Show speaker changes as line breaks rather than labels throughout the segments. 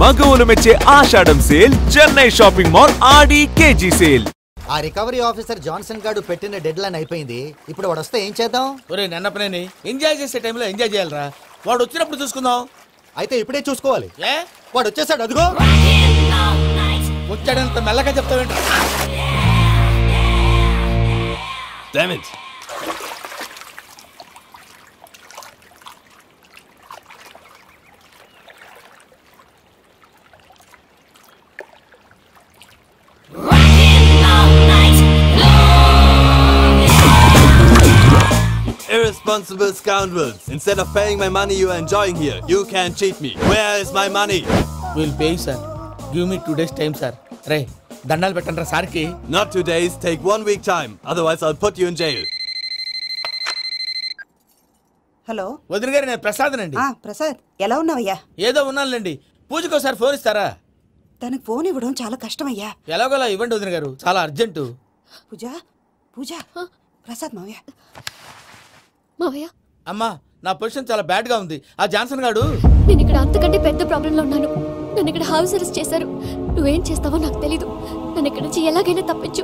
మగవులు మెచ్చే ఆషాఢం sale Chennai shopping mall ఆడి KG sale.
ఆ recovery officer Johnson గారు పెట్టిన డెడ్ లైన్ అయిపోయింది. ఇప్పుడు వాడు వస్తే ఏం చేద్దాం?
ఒరే నన్నపనేని ఎంజాయ్ చేసే టైంలో ఎంజాయ్ చేయాలరా. వాడు వచ్చినప్పుడు చూసుకుందాం.
అయితే ఇప్పుడే చూసుకోవాలి.
ఏ
వాడు వచ్చేసాడు, అదిగో.
వచ్చాడంత మెల్లగా చెప్తావేంట?
Irresponsible scoundrels. Instead of paying my money you are enjoying here, you can cheat me. Where is my money?
We'll pay, sir. Give me 2 days time, sir. Ray, దండాలు పెట్టండి సార్ కి.
Not 2 days, take 1 week time. Otherwise I'll put you in jail.
Hello
వదిన గారు, నేను ప్రసాదనండి.
ప్రసాద్, ఎలా ఉన్నావయ్యా?
ఏదో ఉన్నానులేండి. పూజకి ఒకసారి ఫోన్ ఇస్తారా?
తనకు ఫోన్ ఇవ్వడం చాలా కష్టమయ్యా.
ఎలాగోలా ఇవ్వండి వదిన గారు, చాలా అర్జెంటు.
పూజ పూజ ప్రసాద్ మావయ్య.
మావయ్య,
అమ్మా నా పొజిషన్ చాలా బ్యాడ్ గా ఉంది. ఆ జాన్సన్ గాడు,
నేను ఇక్కడ అంతకంటే పెద్ద ప్రాబ్లం లో ఉన్నాను. నన్ను ఇక్కడ హౌస్ అరెస్ట్ చేశారు. నువ్వేం చేస్తావో నాకు తెలీదు. నన్ను ఇక్కడ నుంచి ఎలాగైనా తప్పించు.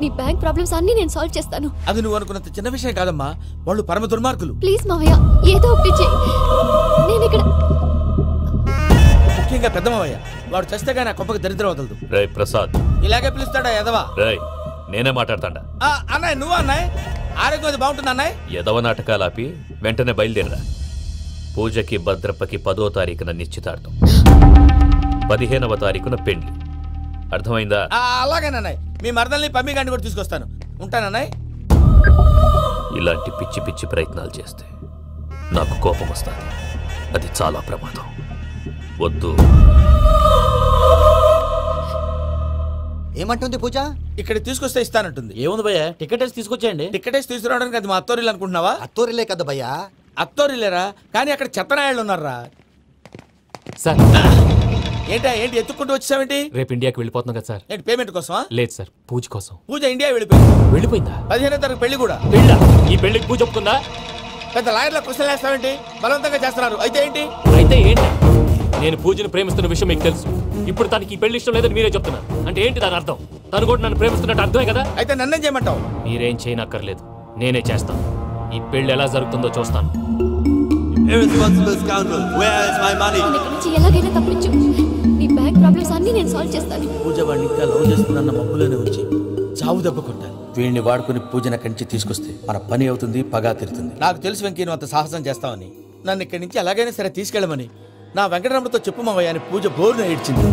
నీ బ్యాంక్ ప్రాబ్లమ్స్ అన్ని నేను సాల్వ్ చేస్తాను.
అది నువ్వు అనుకున్నంత చిన్న విషయం కాదమ్మా. వాళ్ళు పరమ దుర్మార్గులు.
ప్లీజ్ మావయ్య, ఏదో ఒకటి చెయ్యి. నేను ఇక్కడ
ముఖ్యంగా పెద్ద మావయ్య, వాడు చస్తే కానీ ఆ కొంపకి దరిద్రం వదలదు.
రేయ్ ప్రసాద్,
ఇలాగే పిలుస్తాడా ఎదవా?
రేయ్ నేనే మాట్లాడతాడా?
అన్నయ్య, నువ్వు అన్నయ్య, ఆరోగ్యం అది బాగుంటుంది అన్నయ్య.
ఎదవ నాటకాలు ఆపి వెంటనే బయలుదేరరా. పూజకి భద్రప్పకి 10వ తారీఖున నిశ్చితార్థం, 15వ తారీఖున పెళ్లి. అర్థమైందా?
అలాగేనన్నయ్య. మీ మరదల్ని పమ్మి గాండి కూడా తీసుకొస్తాను. ఉంటానన్నయ్య.
ఇలాంటి పిచ్చి పిచ్చి ప్రయత్నాలు చేస్తే నాకు కోపం వస్తుంది. అది చాలా ప్రమాదం. వద్దు.
ఏమంటుంది పూజ?
ఇక్కడ తీసుకొస్తే ఇస్తానంటుంది.
ఏముంది భయ్య, టికెట్ వేసి తీసుకొచ్చేయండి.
టికెట్ వేసి తీసుకురావడానికి అది మా అత్తోరిల్లు అనుకుంటున్నావా?
అత్తూరిలే కదా భయ్యా.
అత్తోరిల్లేరా, కానీ అక్కడ చెత్తనాయాళ్ళు ఉన్నారా.
సార్
ఏంటి ఎత్తుక్కుంటూ వచ్చావేంటి?
రేపు ఇండియాకి వెళ్ళిపోతున్నాం కదా సార్.
ఏంటి పేమెంట్ కోసమా?
లేదు సార్, పూజ కోసం.
పూజ ఇండియా వెళ్ళిపోయిందా?
15వ
తారీఖు పెళ్లి కూడా.
పెళ్ళా? ఈ పెళ్లికి పూజ ఒప్పుకుందా?
పెద్ద లాయర్ల క్వశ్చన్ వేస్తావేంటి? బలవంతంగా చేస్తున్నారు. అయితే ఏంటి?
నేను పూజను ప్రేమిస్తున్న విషయం మీకు తెలుసు. ఇప్పుడు తనకి ఈ పెళ్లి ఇష్టం లేదని మీరే చెప్తున్నారు. అంటే ఏంటి దాని అర్థం? తను కూడా నన్ను ప్రేమిస్తున్నట్టు అర్థమే కదా.
అయితే నన్నేం చేయమంటావు?
మీరేం చేయనక్కర్లేదు, నేనే చేస్తాను. ఈ పెళ్లి ఎలా జరుగుతుందో చూస్తాను.
Irresponsible scoundrel. Where is my money?
నన్ను ఇక్కడ నుంచి ఎలాగైనా తప్పించు. నీ బ్యాంక్ ప్రాబ్లమ్స్ అన్ని నేను సాల్వ్ చేస్తాను.
పూజ వాడిని ఇంకా లవ్ చేస్తుందన్న మబ్బులోనే వచ్చి చావు దెబ్బ కొట్టాలి. వీడిని వాడుకుని పూజన కంచి తీసుకొస్తే మన పని అవుతుంది, పగా తిరుతుంది. నాకు తెలుసు వెంకీ, నువ్వు అంత సాహసం చేస్తావని. నన్ను ఇక్కడి నుంచి ఎలాగైనా సరే తీసుకెళ్ళమని నా వెంకటరమణతో చెప్పు మావయ్య అని పూజ బోరున ఏడ్చింది.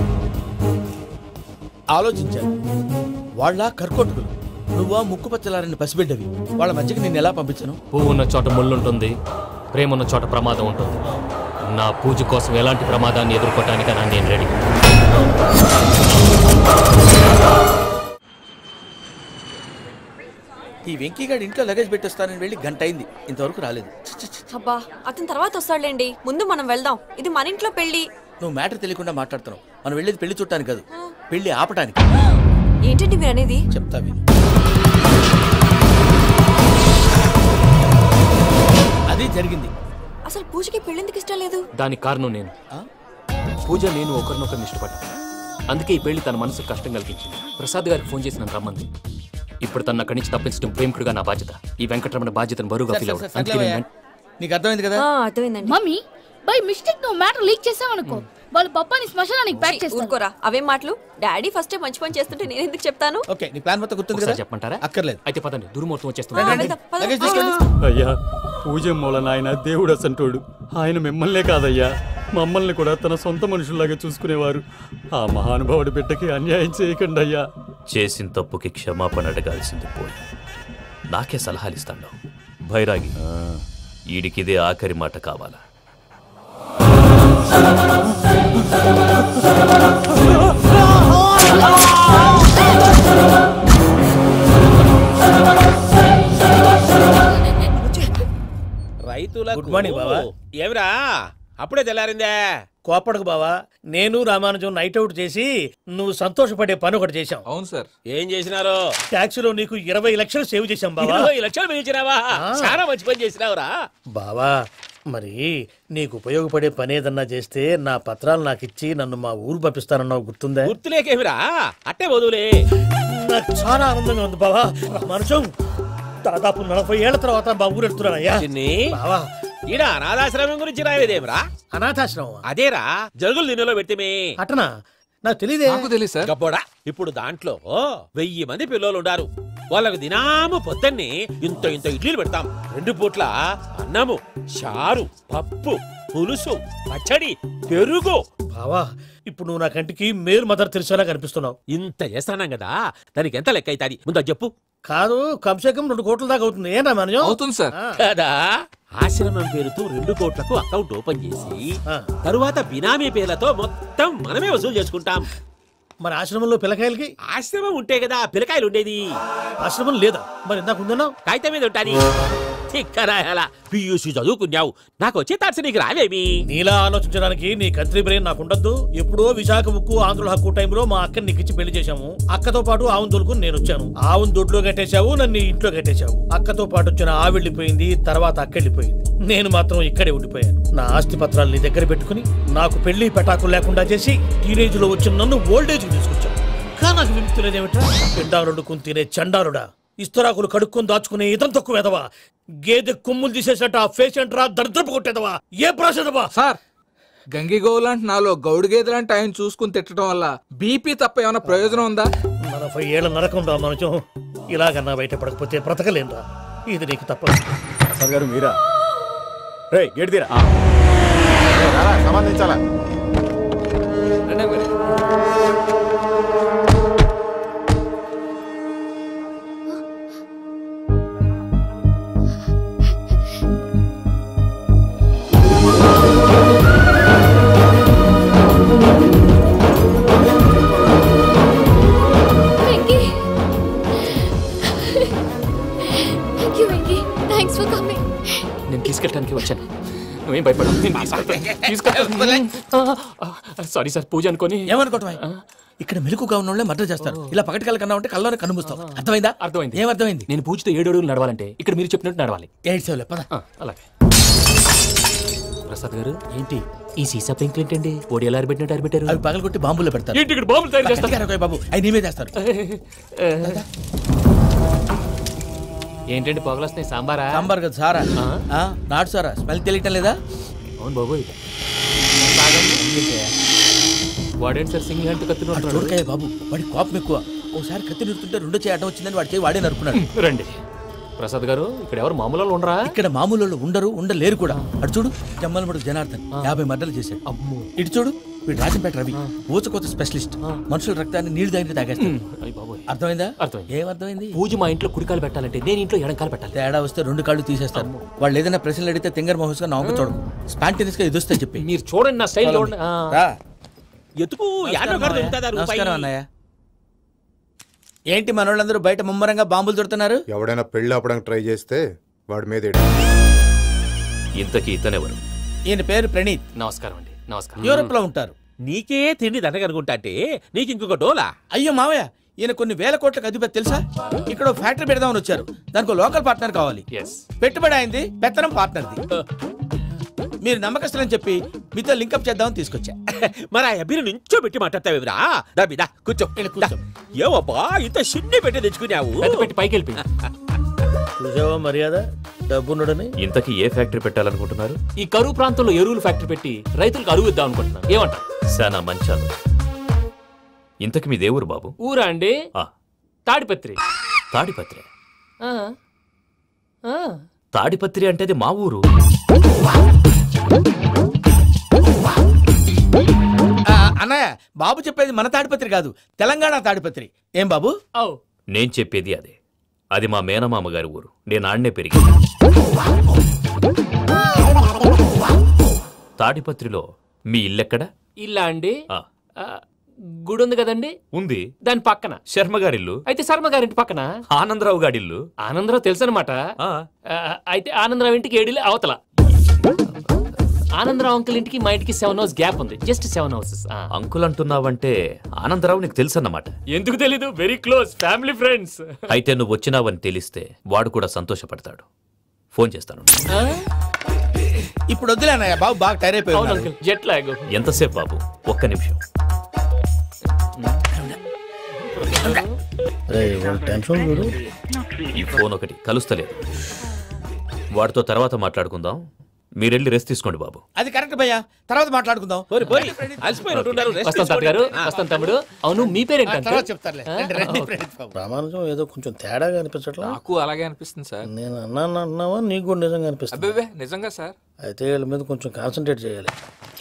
ఆలోచించాను. వాళ్ళ కర్కోటకులు, నువ్వా ముక్కుపచ్చలారని పసిబిడ్డవి. వాళ్ళ మధ్యకి నేను ఎలా పంపించను?
పువ్వు ఉన్న చోట ముళ్ళుంటుంది, ప్రేమ ఉన్న చోట ప్రమాదం ఉంటుంది. నా పూజ కోసం ఎలాంటి ప్రమాదాన్ని ఎదుర్కోవటానికైనా నేను రెడీ.
ఈ వెంకీగాడు ఇంట్లో లగేజ్ పెట్టొస్తానని వెళ్ళి గంట అయింది, ఇంతవరకు రాలేదు.
అబ్బా, అతని తర్వాత వస్తాడులేండి. ముందు మనం వెళ్దాం. ఇది మన ఇంట్లో పెళ్లి.
నువ్వు మ్యాటర్ తెలియకుండా మాట్లాడుతున్నావు. మనం వెళ్ళేది పెళ్లి చూడటానికి కాదు, పెళ్లి ఆపటానికి.
ఏంటండి మీరు అనేది?
చెప్తా విను. అది జరిగింది.
అసలు పూజకి పెళ్ళెందుకు ఇష్టం లేదు?
దానికి కారణం నేను. పూజ నేను ఒకరినొకరిని ఇష్టపడ్డా. అందుకే ఈ పెళ్లి తన మనసుకు కష్టం కలిగించింది. ప్రసాద్ గారికి ఫోన్ చేసి నన్ను రమ్మంది. ఇప్పుడు తన అక్కడి నుంచి తప్పించడం ప్రేమికుడుగా నా బాధ్యత. ఈ వెంకటరమణ బాధ్యతను బరువుగా ఫీల్ అవ్వడం.
నీకు అర్థమైంది కదా?
అర్థమైందండి.
మమ్మీ, బై మిస్టేక్ నువ్వు మ్యాటర్ లీక్ చేసావనుకో, వాళ్ళు పప్పాని శ్మశానానికి ప్యాక్ చేస్తారు.
ఊరుకోరా, అవే మాటలు. డాడీ ఫస్ట్ మంచి పని చేస్తుంటే నేను ఎందుకు చెప్తాను?
ఓకే, నీ ప్లాన్ మొత్తం గుర్తుంది కదా?
చెప్పమంటారా?
అక్కర్లేదు.
అయితే పదండి, దుర్మూర్తం వచ్చేస్తుంది.
అయ్యా, పూజ మూలన ఆయన దేవుడు అసంటోడు. ఆయన మిమ్మల్నే కాదయ్యా, మమ్మల్ని కూడా తన సొంత మనుషుల్లాగా చూసుకునేవారు. ఆ మహానుభావుడి బిడ్డకి అన్యాయం చేయకండి అయ్యా.
చేసిన తప్పుకి క్షమాపణ అడగాల్సింది పోయి నాకే సలహాలు ఇస్తాను. భైరాగి, ఈడికిదే ఆఖరి మాట కావాలా?
రైతుల గుడ్ మార్నింగ్ బాబా. ఏమిరా
అప్పుడే తెల్లారిందే.
కోపడకు బావా, నేను రామానుజం నైట్ అవుట్ చేసి నువ్వు సంతోషపడే పని ఒకటి చేశాం.
అవును సార్. ఏం చేసినారు?
ట్యాక్సీలో నీకు 20 లక్షలు సేవ్ చేశాం బావా.
20 లక్షలు మిగిల్చినావా? చాలా మంచి పని చేసినావురా
బావా. మరి నీకు ఉపయోగపడే పని ఏదన్నా చేస్తే నా పత్రాలు నాకు ఇచ్చి నన్ను మా ఊరు పంపిస్తానన్నావు, గుర్తుందా?
గుర్తులేకేమిరా, అట్టే వదులే.
నాకు చాలా ఆనందంగా ఉంది బావా. రామానుజం దాదాపు 40 ఏళ్ల తర్వాత మా ఊరు ఎడుతున్నానయ్యా. బావా
ఈడ అనాథాశ్రమం గురించి రాయలేదేమిరా?
అనాథాశ్రమం
అదేరా, జరుగులు దీనిలో పెట్టిమే.
అటనా? నాకు తెలియదే.
తెలియదు సార్. గబ్బోడా, ఇప్పుడు దాంట్లో 1000 మంది పిల్లలు ఉండారు. వాళ్ళకు దినాము పొద్దున్నే ఇంత ఇంత ఇడ్లీలు పెడతాం. 2 పూట్ల అన్నము, చారు, పప్పు, పులుసు, పచ్చడి, పెరుగు.
బావా ఇప్పుడు నువ్వు నా కంటికి మేరు మదర్ తెరిసేలా కనిపిస్తున్నావు.
ఇంత చేస్తానం కదా, దానికి ఎంత లెక్క అవుతుంది ముందు చెప్పు.
కాదు, కమ్సేకం 2 కోట్ల దాకా అవుతుంది. ఏం రామానుజం?
అవుతుంది సార్. కదా, ఆశ్రమం పేరుతో 2 కోట్లకు అకౌంట్ ఓపెన్ చేసి తరువాత బినామీ పేర్లతో మొత్తం మనమే వసూలు చేసుకుంటాం.
మరి ఆశ్రమంలో పిల్లకాయలకి?
ఆశ్రమం ఉంటే కదా పిల్లకాయలు ఉండేది.
ఆశ్రమం లేదా? మరి ఇందాక ఉందన్నావు.
కాగితం మీద ఉంటాది. చిక్కరాయాలా పియూసీ చదువుకున్నావు, నాకు వచ్చే తాట్స్ నీకు రావేమి?
నీలా ఆలోచించడానికి నీ కంట్రీ బ్రెయిన్ నాకు ఉండద్దు. ఎప్పుడో విశాఖ ఉక్కు ఆంధ్రుల హక్కు టైంలో మా అక్కని నీకిచ్చి పెళ్లి చేశాము. అక్కతో పాటు ఆవును దొడుకుని నేను వచ్చాను. ఆవును దొడ్లో కట్టేశావు, నన్ను ఇంట్లో కట్టేశావు. అక్కతో పాటు వచ్చిన ఆవు వెళ్ళిపోయింది, తర్వాత అక్క వెళ్ళిపోయింది. నేను మాత్రం ఇక్కడే ఉండిపోయాను. నా ఆస్తి పత్రాలు నీ దగ్గర పెట్టుకుని నాకు పెళ్లి పెటాకులు లేకుండా చేసి టీనేజ్ లో వచ్చిన నన్ను ఓల్డేజ్ తీసుకొచ్చాను. కానీ నాకు విముక్తి లేదేమిట్రా? పిండారుడుకుని తినే చండారుడా, ఇస్తరాకులు కడుక్కొని దాచుకునే ఇతం తక్కువ ఎదవా, గేదె కొమ్ములు తీసేసట ఆ పేషెంట్ రా దరిద్రపు కొట్టేదవా, ఏ ప్రాసెదవా?
సార్, గంగిగోవులాంటి నాలో గౌడు గేదెలాంటి ఆయన చూసుకుని తిట్టడం వల్ల బీపీ తప్ప ఏమైనా ప్రయోజనం ఉందా?
40 ఏళ్ల నరకం రా మనుషం. ఇలాగన్నా బయట పడకపోతే బ్రతకలేనురా. ఇది నీకు తప్పదు.
సార్ గారు మీరా? రే గేట్ తీరా. సంబంధించాలా?
నేను తీసుకెళ్ళడానికి వచ్చాను, నువ్వేం భయపడవు. సారీ సార్, పూజ అనుకోని.
ఏమనుకోవటం? ఇక్కడ మెలుకుగా ఉన్న వాళ్ళే మర్డర్ చేస్తారు. ఇలా పగటి కళ్ళ కన్నా ఉంటే కళ్ళలోనే కనుమూస్తావు. అర్థమైందా?
అర్థమైంది.
ఏమర్థమైంది?
నేను పూజతో 7 అడుగులు నడవాలంటే ఇక్కడ మీరు చెప్పినట్టు నడవాలి.
8 సేవలే పద.
అలాగే. ప్రసాద్ గారు, ఏంటి ఈ సీసా పెంకులు ఏంటండి? ఓడి ఎలా అరబెట్టినట్టు అరబెట్టారు?
అవి పగలగొట్టి బాంబులో పెడతారు.
ఏంటి ఇక్కడ బాంబులు తయారు చేస్తారు?
బాబు అవి నీవే చేస్తారు.
ఏంటండి పొగలొస్తున్నాయి? సాంబారా?
సాంబార్ కదా సారా, నాటు సారా. స్మెల్ తెలియటం లేదా?
అవును బాబోయ్. వాడేంటి సార్ సింగిల్ హ్యాండ్ కత్తి
చూడకాయ బాబు, వాడి కోపం ఎక్కువ. ఒకసారి కత్తి నిరుతుంటే 2 చేయడం వచ్చిందని వాడి చేయి వాడే నరుకున్నాడు.
రండి ప్రసాద్ గారు, ఇక్కడ ఎవరు మామూలు వాళ్ళు ఉండరా?
ఇక్కడ మామూలు వాళ్ళు ఉండరు, ఉండలేరు కూడా. అటు చూడు, జమ్మలమడు జనార్దన్ 50 మర్డర్లు చేశాడు. ఇటు చూడు, వీడు రాజంపేట రవి ఊచకోత స్పెషలిస్ట్. మనుషుల రక్తాన్ని నీళ్లు దగ్గర తాగేస్తాడు. అర్థమైందా? ఏమర్థమైంది?
పూజ మా ఇంట్లో కుడికాలు పెట్టాలంటే నేను ఇంట్లో ఎడంకాలు పెట్టాలి.
తేడా వస్తే 2 కాళ్ళు తీసేస్తారు. వాళ్ళు ఏదైనా ప్రశ్నలు అడిగితే తింగర్ మహోస్ గా నవ్వు చూడకు, స్పాంటినియస్ గా ఎదుస్తా చెప్పి.
మీరు చూడండి నా స్టైల్.
నమస్కారం అన్నయ్య. ఏంటి మనోళ్ళందరూ బయట ముమ్మరంగా బాంబులు దొరుకుతున్నారు?
ఎవడైనా పెళ్లి ఆపడానికి ట్రై చేస్తే వాడి మీద.
ఇంతకీ ఇతనెవరు?
ఈయన పేరు ప్రణీత్.
నమస్కారం అండి. నమస్కారం.
యూరోప్ లో ఉంటారు.
నీకే తిండి దండగనుకుంటా అంటే నీకు ఇంకొక డోలా?
అయ్యో మావయ్య, ఈయన కొన్ని వేల కోట్లకు అధిపతి తెలుసా? ఇక్కడ ఫ్యాక్టరీ పెడదామని వచ్చారు. దానికి లోకల్ పార్ట్నర్ కావాలి. పెట్టుబడి అయింది, పెత్తనం పార్ట్నర్ది. మీరు నమ్మకస్తులని చెప్పి మీతో లింకప్ చేద్దామని తీసుకొచ్చా.
మరి ఆ అబ్బిని నుంచో పెట్టి మాట్లాడతావురా? దాబిదా కూర్చో. ఏవబ్బా ఇంత సిడ్ని పెట్టి తెచ్చుకున్నావు?
పెట్టి పైకి వెళ్ళి
చూసావా మర్యాద డబ్బున్నడని.
ఇంతకీ ఏ ఫ్యాక్టరీ పెట్టాలనుకుంటున్నారు?
ఈ కరువు ప్రాంతంలో ఎరువులు ఫ్యాక్టరీ పెట్టి రైతులకు అరువు ఇద్దాం అనుకుంటున్నాను. ఏమంటారు?
శానా మంచాలు. ఇంతకి మీ దేవురు బాబు?
ఊరా అండి, తాడిపత్రి.
తాడిపత్రి? తాడిపత్రి అంటే అది మా ఊరు.
అన్నయ్య, బాబు చెప్పేది మన తాడిపత్రి కాదు, తెలంగాణ తాడిపత్రి. ఏం బాబు?
నేను చెప్పేది అదే. అది మా మేనమామ గారి ఊరు. నేను ఆడనే పెరిగి. తాడిపత్రిలో మీ ఇల్లెక్కడ?
ఇల్లా అండి, గుడి ఉంది కదండి.
ఉంది.
దాని పక్కన
శర్మ గారిల్లు.
అయితే శర్మ గారింటి పక్కన
ఆనందరావు గారిల్లు.
ఆనందరావు తెలుసు అనమాట. అయితే ఆనందరావు ఇంటికి 7 అవతల. ఆనందరావు అంకుల్ ఇంటికి మా ఇంటికి 7 hours గ్యాప్ ఉంది. Just 7 hours.
అంకుల్ అంటున్నావంటే ఆనందరావు నీకు తెలుసన్నమాట.
ఎందుకు తెలీదు? Very close family friends.
అయితే నువ్వు వచ్చినావని తెలిస్తే వాడు కూడా సంతోషపడతాడు. ఫోన్ చేస్తాను.
ఇప్పుడు వద్దులే అన్నయ్య, బాబు బాగా టైర్ అయిపోయాడు.
Jet lag.
ఎంతసేపు బాబు? ఒక్క నిమిషం. ఈ ఫోన్ ఒకటి కలుస్తలేదు. వాడితో తర్వాత మాట్లాడుకుందాం. మీరెళ్ళి రెస్ట్ తీసుకోండి బాబు.
అది కరెక్ట్ భయ్యా, తర్వాత మాట్లాడుకుందాం.
వస్తాం తాత గారు, వస్తాం తమ్ముడు. అవును మీ పేరేంటి?
చెప్తారులే.
రామానుజం ఏదో కొంచెం తేడాగా అనిపించట్లా?
నాకు అలాగే అనిపిస్తుంది సార్.
నేను అన్నావా నీకు కూడా నిజంగా అనిపిస్తుంది?
అబ్బే నిజంగా సార్.
అయితే వీళ్ళ మీద కొంచెం కాన్సన్ట్రేట్ చేయాలి.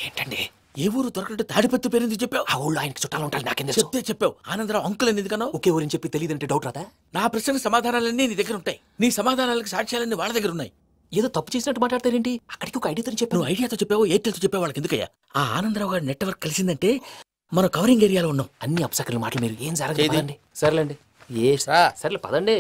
ఏంటండి ఏ ఊరు దొరకట్టు తాడిపత్రి పేరు ఎందుకు చెప్పావు?
ఆ ఊళ్ళో ఆయనకి చుట్టాలు ఉంటారు. నాకేం
చెప్తే చెప్పావు. ఆనందరావు అంకుల్ అని ఎందుకన్నా?
ఒకే ఊరిని చెప్పి తెలియదంటే డౌట్ రాదా?
నా ప్రశ్నకు సమాధానాలన్నీ నీ దగ్గర ఉంటాయి. నీ సమాధానాలకు సాక్ష్యాలన్నీ వాళ్ళ దగ్గర ఉన్నాయి.
ఏదో తప్పు చేసినట్టు మాట్లాడతారేంటి? అక్కడికి ఒక ఐడియాతో చెప్పావు.
నువ్వు ఐడియాతో చెప్పావు, ఎయిర్టెల్తో చెప్పావు, వాళ్ళకి ఎందుకయ్యా? ఆ ఆనందరావు గారి నెట్వర్క్ కలిసిందంటే మనం కవరింగ్ ఏరియాలో ఉన్నాం.
అన్ని అప్సకర్ల మాటలు మీరు ఏం జరగదండి. సర్లేండి. సర్లే పదండి.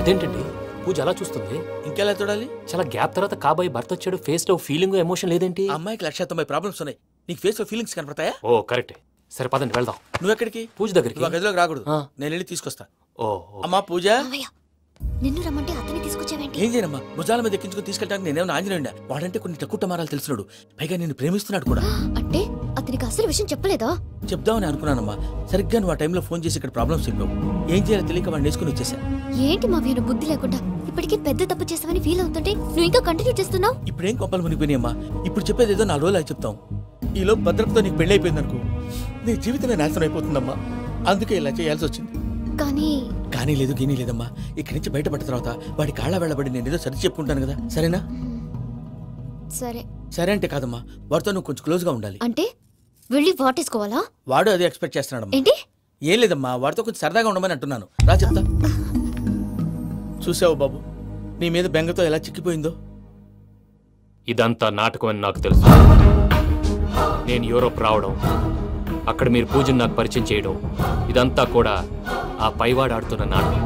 అదేంటండి పూజ అలా చూస్తుంది?
ఇంకెలా చూడాలి?
చాలా గ్యాప్ తర్వాత కాబోయే భర్త వచ్చాడు. ఫేస్ లో ఫీలింగ్ ఎమోషన్ లేదేంటి?
అమ్మాయికి 190 ప్రాబ్లమ్స్ ఉన్నాయి. నీకు ఫేస్ లో ఫీలింగ్స్ కనపడతాయా?
ఓ కరెక్ట్. సరే పదండి వెళ్దాం.
నువ్వెక్కడికి?
పూజ దగ్గరికి.
నువ్వు గదిలోకి రాకూడదు, నేను వెళ్ళి తీసుకొస్తా.
ఓ
అమ్మా పూజ,
నిన్ను రమ్మంటే అతన్ని తీసుకొచ్చావేంటి?
ఏం చేయనమ్మా, భుజాల మీద ఎక్కించుకుని తీసుకెళ్ళడానికి నేనేమన్నా ఆంజనేయుడా? వాడంటే కొన్ని తక్కువ టమారాలు తెలిసినాడు, పైగా నిన్ను ప్రేమిస్తున్నాడు కూడా.
అంటే అతనికి అసలు విషయం చెప్పలేదా?
చెప్దామని అనుకున్నానమ్మా, సరిగ్గా నువ్వు ఆ టైంలో ఫోన్ చేసి ఇక్కడ ప్రాబ్లమ్స్ చెప్పావు. ఏం చేయాలో తెలియక వాడిని నేర్చుకుని వచ్చేసా.
ఏంటి మా వీరు బుద్ధి లేకుండా ఇప్పటికీ పెద్ద తప్పు చేస్తావని ఫీల్ అవుతుంటే నువ్వు ఇంకా కంటిన్యూ చేస్తున్నావు?
ఇప్పుడేం కొప్పలు మునిగిపోయినాయమ్మా. ఇప్పుడు చెప్పేది ఏదో 4 రోజులు అయి చెప్తాం. ఈలో భద్రతతో నీకు పెళ్లి అయిపోయింది అనుకో, నీ జీవితమే నాశనం అయిపోతుందమ్మా. అందుకే ఇలా చేయాల్సి వచ్చింది. కానీ లేదు గీనీ లేదమ్మా. ఇక్కడి నుంచి బయటపడ్డ తర్వాత వాడి కాళ్ళ వెళ్ళబడి నేను ఏదో సరి చెప్పుకుంటాను కదా, సరేనా? సరే అంటే కాదమ్మా, వాడితో నువ్వు కొంచెం క్లోజ్ గా ఉండాలి.
అంటే వెళ్ళి వాటేసుకోవాలా?
వాడు అదే ఎక్స్పెక్ట్ చేస్తున్నాడు.
ఏంటి?
ఏం లేదమ్మా, వాడితో కొంచెం సరదాగా ఉండమని అంటున్నాను. రా చెప్తా. చూసావు బాబు, నీ మీద బెంగతో ఎలా చిక్కిపోయిందో.
ఇదంతా నాటకం అని నాకు తెలుసు. నేను యూరోప్ రావడం, అక్కడ మీరు పూజను నాకు పరిచయం చేయడం, ఇదంతా కూడా ఆ పైవాడు ఆడుతున్న నాటకం.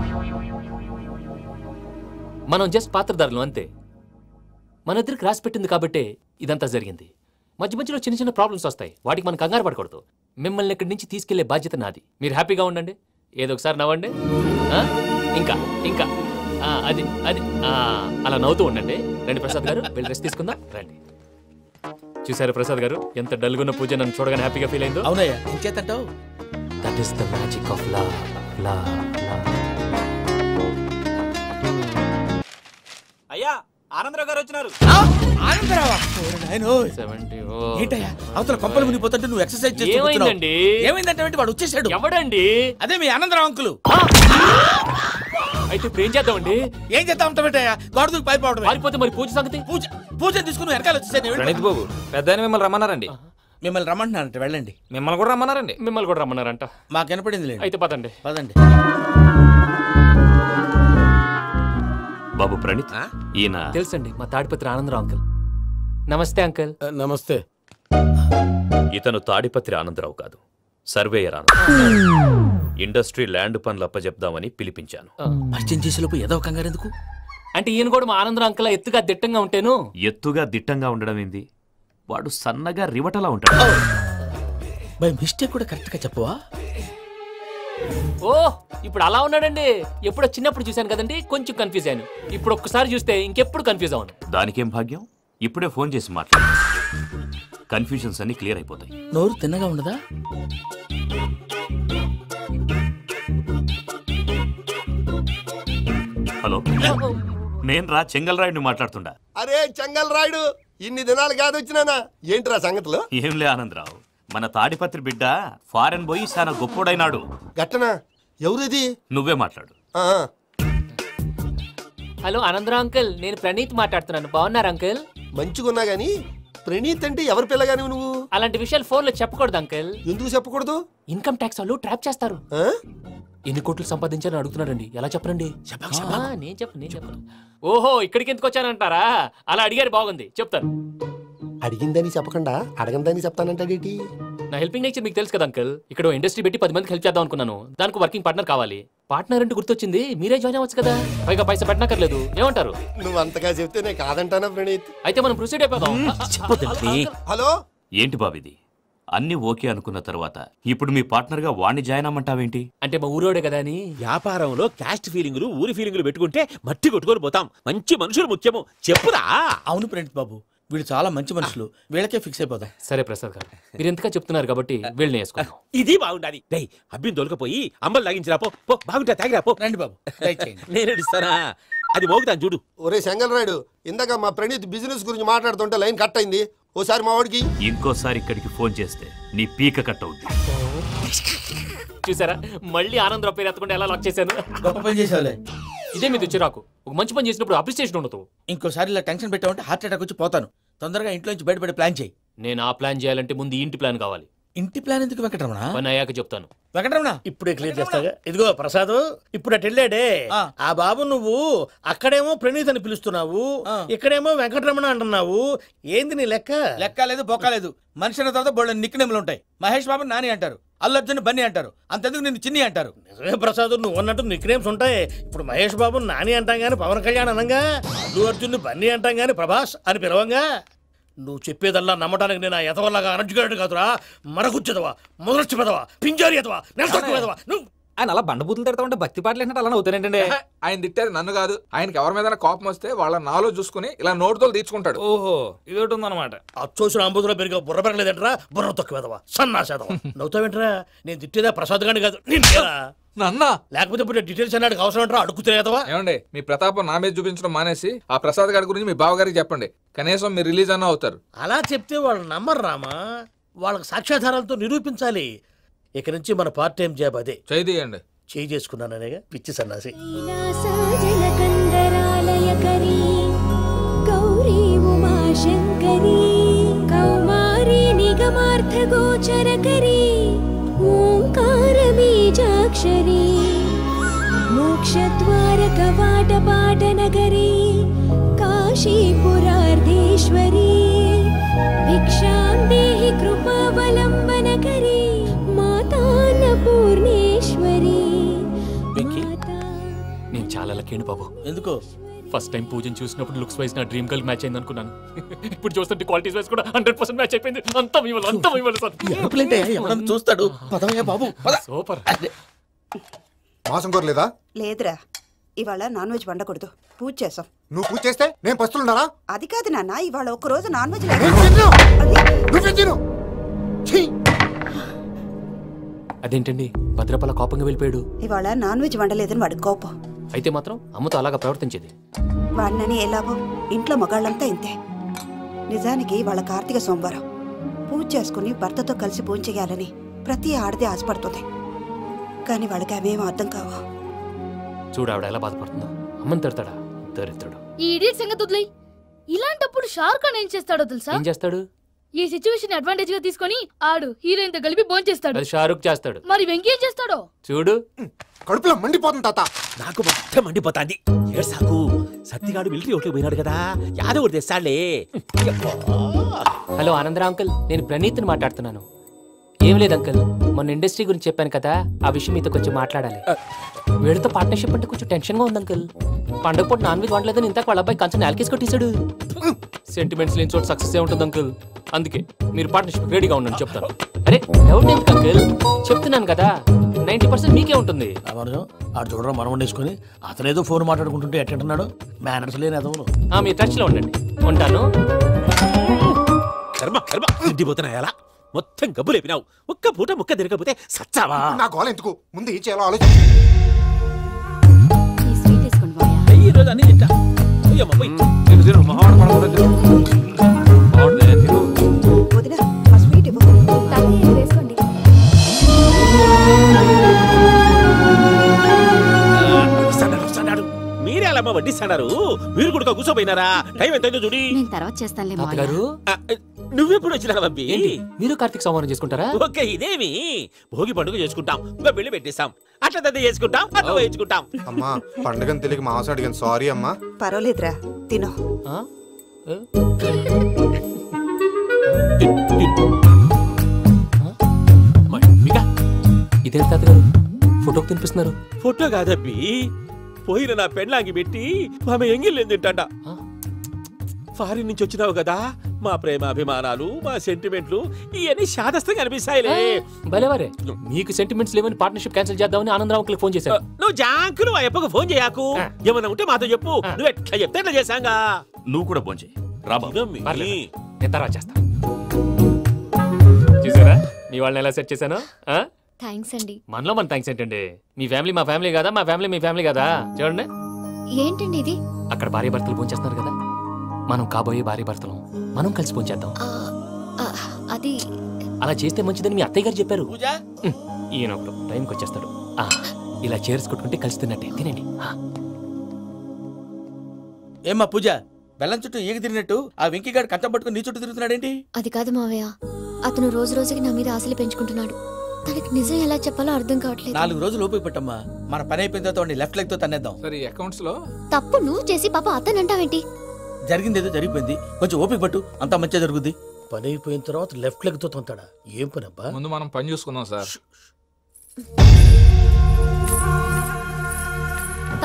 మనం జస్ట్ పాత్రధారులు అంతే. మన ఇద్దరికి రాసి పెట్టింది కాబట్టే ఇదంతా జరిగింది. మధ్య మధ్యలో చిన్న చిన్న ప్రాబ్లమ్స్ వస్తాయి, వాటికి మనం కంగారు పడకూడదు. మిమ్మల్ని ఇక్కడి నుంచి తీసుకెళ్లే బాధ్యత నాది. మీరు హ్యాపీగా ఉండండి, ఏదో ఒకసారి నవ్వండి. ఇంకా ఇంకా అది అది అలా నవ్వుతూ ఉండండి. రండి ప్రసాద్ గారు, వెళ్ళి రెస్ట్ తీసుకుందాం. రండి. చూసారు ప్రసాద్ గారు, ఎంత డల్గున్న పూజ నన్ను చూడగానే హ్యాపీగా ఫీల్ అయిందో?
అవునయ్యా, ఇంకేతంటావు?
That is the magic of love.
అయ్యా ఆనందరావు గారు వచ్చినారు.
ఏంటయ్యా అవతల కొంపలు మునిగిపోతుంటే నువ్వు ఎక్సర్సైజ్ చేస్తున్నావు? ఏమైందంటే వాడు వచ్చేసాడు.
ఎవడండి?
అదే మీ ఆనందరావు అంకులు.
అయితే ఇప్పుడు ఏం చేద్దామండి?
ఏం చేద్దాం ఉంటావేటయ్యా, గొడవకు పైపోవడం.
పారిపోతే మరి పూజ సంగతి?
పూజ తీసుకుని వెనకాల వచ్చేసాను.
ప్రణీత్ బాబు, పెద్ద మిమ్మల్ని రమ్మన్నారండి.
మిమ్మల్ని రమ్మంటున్నారంట, వెళ్ళండి.
మిమ్మల్ని కూడా రమ్మన్నారండి.
మిమ్మల్ని కూడా రమ్మన్నారంట.
మాకు వినపడింది లేదు.
అయితే పదండి.
బాబు ప్రణీత్, ఈయన
తెలుసండి, మా తాడిపత్రి ఆనందరావు అంకుల్. నమస్తే అంకుల్.
నమస్తే.
ఇతను తాడిపత్రి ఆనందరావు కాదు, సర్వేయర్ ఆనందరావు. ఇండస్ట్రీ ల్యాండ్ పనులు అప్పచెప్దామని పిలిపించాను.
పరిచయం చేసేలోపు ఏదో కంగారు ఎందుకు?
అంటే ఈయన కూడా మా ఆనందరావు అంకుల్ ఎత్తుగా దిట్టంగా ఉంటాను.
ఎత్తుగా దిట్టంగా ఉండడం ఏంది, వాడు సన్నగా రివటలా ఉంటాడు.
బై మిస్టేక్ కూడా కరెక్ట్ గా చెప్పవా?
ఓ ఇప్పుడు అలా ఉన్నాడండి. ఎప్పుడో చిన్నప్పుడు చూశాను కదండి, కొంచెం కన్ఫ్యూజ్ అయ్యాను. ఇప్పుడు ఒక్కసారి చూస్తే ఇంకెప్పుడు కన్ఫ్యూజ్ అవ్వను.
దానికేం భాగ్యం, ఇప్పుడే ఫోన్ చేసి మాట్లాడు. కన్ఫ్యూజన్స్ అన్ని క్లియర్ అయిపోతాయి.
నోరు తిన్నగా ఉండదా?
హలో, నేను రా చెంగల్ రాయుడిని మాట్లాడుతుండా.
అరే చెంగల్ రాయుడు, ఇన్ని దినాలు కాదు వచ్చినానా? ఏంట్రా సంగతులు?
ఏంలే ఆనందరావు, మన తాడిపత్రి బిడ్డ ఫారెన్ పోయి చాలా గొప్పోడైనాడు.
గట్టనా? ఎవరిది?
నువ్వే మాట్లాడు.
హలో ఆనందరావు అంకుల్, నేను ప్రణీత్ మాట్లాడుతున్నాను. బాగున్నారు అంకుల్?
మంచిగున్నా గాని ప్రణీత్ అంటే ఎవరి పిల్లగాని నువ్వు?
అలాంటి విషయాలు ఫోన్ లో చెప్పకూడదు అంకుల్.
ఎందుకు చెప్పకూడదు?
ఇన్కమ్ ట్యాక్స్ వాళ్ళు ట్రాప్ చేస్తారు. ఎన్ని కోట్లు సంపాదించాలని అడుగుతున్నారండి, ఎలా చెప్పరండి? నేను చెప్పను. ఓహో, ఇక్కడికి ఎందుకు వచ్చానంటారా? అలా అడిగారు, బాగుంది, చెప్తాను.
అడిగిందని చెప్పకుండా అడగందని చెప్తానంటాడేటి?
నా హెల్పింగ్ నేచర్ మీకు తెలుసు కదా అంకల్. ఇక్కడ ఇండస్ట్రీ పెట్టి 10 మందికి హెల్ప్ చేద్దాం అనుకున్నాను. దానికి వర్కింగ్ పార్ట్నర్ కావాలి. పార్ట్నర్ అంటే గుర్తొచ్చింది, మీరే జాయిన్ అవ్వచ్చు కదా, పైగా పైసా పెట్టనక్కర్లేదు. ఏమంటారు?
నువ్వు అంతగా చెప్తే నేను కాదంటానా ప్రణీత్?
అయితే మనం ప్రొసీడ్ అయిపోదాం.
హలో
ఏంటి బాబిది? అన్ని ఓకే అనుకున్న తర్వాత ఇప్పుడు మీ పార్ట్నర్ గా వాణ్ణి జాయిన్ అమ్మంటావేంటి?
అంటే మా ఊరోడే కదా అని.
వ్యాపారంలో క్యాస్ట్ ఫీలింగులు ఊరి ఫీలింగులు పెట్టుకుంటే మట్టి కొట్టుకొని పోతాం. మంచి మనుషులు ముఖ్యము. చెప్పురా.
అవును ప్రణీత్ బాబు, వీళ్ళు చాలా మంచి మనుషులు, వీళ్ళకే ఫిక్స్ అయిపోదాం.
సరే ప్రసాద్ గారు, మీరు ఎంతగా చెప్తున్నారు కాబట్టి వీళ్ళని వేసుకుందాం.
ఇది బాగుండాలి. డై అబ్బిని దొలకపోయి అమ్మలు లాగించిరా పో. బాగుంటా తాగిరా పో.
రండి బాబు,
నేను ఇస్తానా? అది మోగుతాను చూడు.
ఒరే చెంగల్ రాయుడు, ఇందాక మా ప్రణీత్ బిజినెస్ గురించి మాట్లాడుతుంటే లైన్ కట్ అయింది. ఓసారి మా వాడికి
ఇంకోసారి ఇక్కడికి ఫోన్ చేస్తే నీ పీక కట్ అవుద్ది.
చూసారా, మళ్ళీ ఆనందరావు పేరు ఎత్తకుండా ఎలా లాక్ చేశాను.
గొప్ప పని చేసావులే.
ఇదే మీద చిరాకు. ఒక మంచి పని చేసినప్పుడు అప్రిసియేషన్ ఉండదు.
ఇంకోసారి ఇలా టెన్షన్ పెట్టామంటే హార్ట్ అటాక్ వచ్చి పోతాను. తొందరగా ఇంట్లో నుంచి బయటపడే ప్లాన్ చేయి.
నేను ఆ ప్లాన్ చేయాలంటే ముందు ఇంటి ప్లాన్ కావాలి.
ఇంటి ప్లాన్ ఎందుకు వెంకటరమణ?
పని అయ్యాక చెప్తాను.
వెంకటరమణ
ఇప్పుడే క్లియర్ చేస్తాగా. ఇదిగో ప్రసాద్, ఇప్పుడు అటు వెళ్ళాడే ఆ బాబు, నువ్వు అక్కడేమో ప్రణీత్ అని పిలుస్తున్నావు, ఇక్కడేమో వెంకటరమణ అంటున్నావు. ఏంది నీ లెక్క?
లెక్క లేదు, బొక్క లేదు. మనిషి అన్న తర్వాత బోళ్ళ నిక్నెములు ఉంటాయి. మహేష్ బాబు నాని అంటారు, అల్లు అర్జున్ బన్నీ అంటారు, అంతెందుకు నిన్ను చిన్ని అంటారు.
నిజమే ప్రసాద్, నువ్వు అన్నట్టు నిక్నేమ్స్ ఉంటాయి. ఇప్పుడు మహేష్ బాబు నాని అంటాం గాని పవన్ కళ్యాణ్ అనంగా, అల్లు అర్జున్ బన్నీ అంటాం గాని ప్రభాస్ అని పిలవంగా. నువ్వు చెప్పేదల్లా నమ్మటానికి నేను ఎదవల్లాగా అనర్జుకేటెడ్ కాదురా. మరగుచ్చదవా, మొదలచ్చి పెదవా, పింజారి ఎదవా, నెలసొక్కుదవా. నువ్వు
ఆయన అలా బండబూతులు తిడతా ఉంటే భక్తి పాటలు ఏంటంటే అలా అవుతానేంటండి.
ఆయన తిట్టేది నన్ను కాదు, ఆయనకి ఎవరి మీద కోపం వస్తే వాళ్ళ నాలో చూసుకుని ఇలా నోటుతో తీర్చుకుంటాడు.
ఓహో, ఇది ఒకటి ఉందన్నమాట.
అచ్చోసిన అంబుతులో పెరిగా బుర్ర పెరగలేదంటరా, బుర్ర తొక్కువేదవా, సన్నాసేదవా. నవ్వుతావేంట్రా? నేను తిట్టేదా ప్రసాద్ గాని కాదు,
నన్నా.
లేకపోతే ఇప్పుడు డీటెయిల్స్ అన్నాడు అవసరం అంటారా? అడుగుతులేదవా?
ఏమండి, మీ ప్రతాపం నా మీద చూపించడం మానేసి ఆ ప్రసాద్ గారి గురించి మీ బావగారికి చెప్పండి. కనీసం మీరు రిలీజ్ అన్న అవుతారు.
అలా చెప్తే వాళ్ళు నమ్మరు రామా. వాళ్ళకి సాక్ష్యాధారాలతో నిరూపించాలి. ఇక నుంచి మన పార్ట్ టైం జాబ్ అదే.
చేయండి.
చేయి చేసుకున్నాననేగా పిచ్చి సన్నాసి.
గౌరీ ఉమాశంకరీ కౌమారీ నిగమార్థగోచరకరీ ఓంకార బీజాక్షరీ మోక్షద్వార కవాట పాటనగరీ కాశీపురార్ధేశ్వరీ భిక్షాం దేహి కృపావలంబనకరీ మాతాన్నపూర్ణేశ్వరీ.
నేను చాలా లక్కీ బాబు.
ఎందుకో?
ఫస్ట్ టైం పూజను చూసినప్పుడు లుక్స్ వైజ్ నా డ్రీమ్ గర్ల్ మ్యాచ్ అయింది అనుకున్నాను. ఇప్పుడు చూస్తుంటే క్వాలిటీస్ వైజ్ కూడా 100% మ్యాచ్ అయిపోయింది. అంతా ఇవ్వాలి సార్.
చూస్తాడు. పదవయ్యా బాబు,
సూపర్.
మాసం కోరలేదా?
లేదురా, ఇవాళ నాన్ వెజ్ వండకూడదు, పూజ చేసాం.
నువ్వు పూజ చేస్తే నేను పస్తులున్నారా?
అది కాదు నాన్న, ఇవాళ ఒక రోజు నాన్ వెజ్
అదేంటండి భద్రపల కోపంగా వెళ్ళిపోయాడు?
ఇవాళ నాన్ వెజ్ వండలేదని వాడి కోపం.
అయితే మాత్రం అమ్మతో అలాగా ప్రవర్తించేది.
వాడినని ఎలాగో ఇంట్లో మగాళ్ళంతా ఇంతే. నిజానికి వాళ్ళ కార్తీక సోమవారం పూజ చేసుకుని భర్తతో కలిసి పూజ చేయాలని ప్రతి ఆడది ఆశపడుతుంది. కానీ వాళ్ళకి అవేమో అర్థం కావు.
చూడు ఆవిడ ఎలా బాధపడుతుందో. అమ్మని తిడతాడా దరిద్రుడు.
ఈ ఇడియట్ సంగతి వదిలేయ్. ఇలాంటప్పుడు షారుఖ్ ఖాన్ ఏం చేస్తాడో తెలుసా?
ఏం చేస్తాడు?
ఈ సిచ్యువేషన్ అడ్వాంటేజ్ గా తీసుకొని ఆడు హీరోయిన్ తో కలిపి బోన్ చేస్తాడు.
అది షారుఖ్ చేస్తాడు.
మరి వెంకీ ఏం చేస్తాడో
చూడు.
కడుపులో మండిపోతుంది తాత.
నాకు మొత్తం మండిపోతాంది. ఏడ్సాకు. సత్తిగాడు మిలిటరీ ఓట్లు పోయినాడు కదా, యాదో ఒకటి తెస్తాడులే.
హలో ఆనందరావు అంకుల్, నేను ప్రణీత్ని మాట్లాడుతున్నాను. ఏం లేదు అంకుల్, మొన్న ఇండస్ట్రీ గురించి చెప్పాను కదా, ఆ విషయం మీతో కొంచెం మాట్లాడాలి. వీడితో పార్ట్నర్షిప్ అంటే కొంచెం టెన్షన్ గా ఉంది అంకుల్. పండుగ పూట నాన్ వెజ్ వండలేదని ఇంతకు వాళ్ళ అబ్బాయి కంచెం నాలుకేసి కొట్టేశాడు. సెంటిమెంట్స్ లేని చోట సక్సెస్ ఏ ఉంటుంది అంకుల్. అందుకే మీరు పార్ట్నర్షిప్ రెడీగా ఉండండి చెప్తాను. అరే డౌట్ ఎందుకు అంకుల్, చెప్తున్నాను కదా 90% మీకే ఉంటుంది.
ఆడు చూడడం మనం వండేసుకొని అతనేదో ఫోన్ మాట్లాడుకుంటుంటే ఎట్టంటున్నాడు. మేనర్స్ లేని అదవులు.
మీ టచ్ లో ఉండండి. ఉంటాను.
కర్మ కర్మ తిండిపోతున్నా ఎలా మొత్తం గబ్బు లేపినావు. ఒక్క పూట ముక్క తిరగకపోతే సచ్చావా?
నా గోల ఎందుకు, ముందు ఏం చేయాలో ఆలోచించు.
ఈ రోజు అన్ని తింటా.
వదినా ఆ స్వీట్ ఇవ్వు. వేసుకోండి.
మీరే అలా వడ్డిస్తాడారు. మీరు కూడా కూర్చోపోయినారా? టైం ఎంతైందో చూడి.
నేను తర్వాత చేస్తానులే
తాతగారు.
నువ్వెప్పుడు వచ్చినా బంబి?
మీరు కార్తీక సంహారం చేసుకుంటారా?
ఓకే, ఇదేమి భోగి పండుగ చేసుకుంటాం, ఇంకా పెళ్లి పెట్టేస్తాం, అట్లా దద్ద చేసుకుంటాం, అట్లా వేయించుకుంటాం.
అమ్మా పండుగని తెలియక మాంసం అడిగాను, సారీ అమ్మా.
పర్వాలేదురా, తినో.
ఇదేంటి తాతగారు ఫోటోకి తినిపిస్తున్నారు?
ఫోటో కాదబ్బి, పోయిన నా పెళ్ళాంగి పెట్టి ఆమె ఎంగిల్లేం తింటాడ. ఫారిన్ నుంచి వచ్చినావు కదా, మా ప్రేమ అభిమానాలు, మా సెంటిమెంట్లు ఇవన్నీ శాదస్తంగా అనిపిస్తాయిలే.
భలేవారే, మీకు సెంటిమెంట్స్ లేవని పార్ట్నర్షిప్ క్యాన్సిల్ చేద్దామని ఆనందరావు అంకుల్ ఫోన్ చేశాను.
నువ్వు జాంకులు ఆ అప్పకు ఫోన్ చేయకు. ఏమన్నా ఉంటే మాతో చెప్పు. నువ్వు ఎట్లా చెప్తే ఎట్లా చేశాంగా.
నువ్వు కూడా ఫోన్ చేయి.
నేను తర్వాత చేస్తా. చూసారా మీ వాళ్ళని ఎలా సెట్ చేశాను?
థ్యాంక్స్ అండి.
మనలో మన థ్యాంక్స్ ఏంటండి? మీ ఫ్యామిలీ మా ఫ్యామిలీ కదా, మా ఫ్యామిలీ మీ ఫ్యామిలీ కదా. చూడండి
ఏంటండి ఇది?
అక్కడ భార్య భర్తలు ఫోన్ చేస్తున్నారు కదా, మనం కాబోయే భార్య భర్తలు మనం కలిసి ఫోన్ చేద్దాం.
అది
అలా చేస్తే మంచిదని మీ అత్తయ్య గారు చెప్పారు. ఈయన ఒకడు టైంకి వచ్చేస్తాడు. ఇలా చేర్స్ కొట్టుకుంటే కలిసి తిన్నట్టే. తినండి.
ఏమ్మా పూజ, బెల్లం చుట్టూ ఈగ తిరిగినట్టు ఆ వెంకీగాడు కంటం పట్టుకుని నీ చుట్టూ తిరుగుతున్నాడేంటి?
అది కాదు మావయ్య, అతను రోజు రోజుకి నా మీద ఆశలు పెంచుకుంటున్నాడు. తనకి నిజం ఎలా చెప్పాలో అర్థం కావట్లేదు.
4 రోజులు ఓపిక పట్టమ్మా, మన పని అయిపోయిన తర్వాత లెఫ్ట్ లెగ్ తో తన్నేద్దాం.
సరే అకౌంట్స్ లో
తప్పు నువ్వు చేసి పాప అతను అంటావేంటి?
జరిగింది ఏదో జరిగిపోయింది, కొంచెం ఓపిక పట్టు, అంతా మంచిగా జరుగుద్ది.
పని అయిపోయిన తర్వాత లెఫ్ట్ లెగ్ తో తొంతాడా? ఏం పని అబ్బా?
ముందు మనం పని చూసుకుందాం సార్.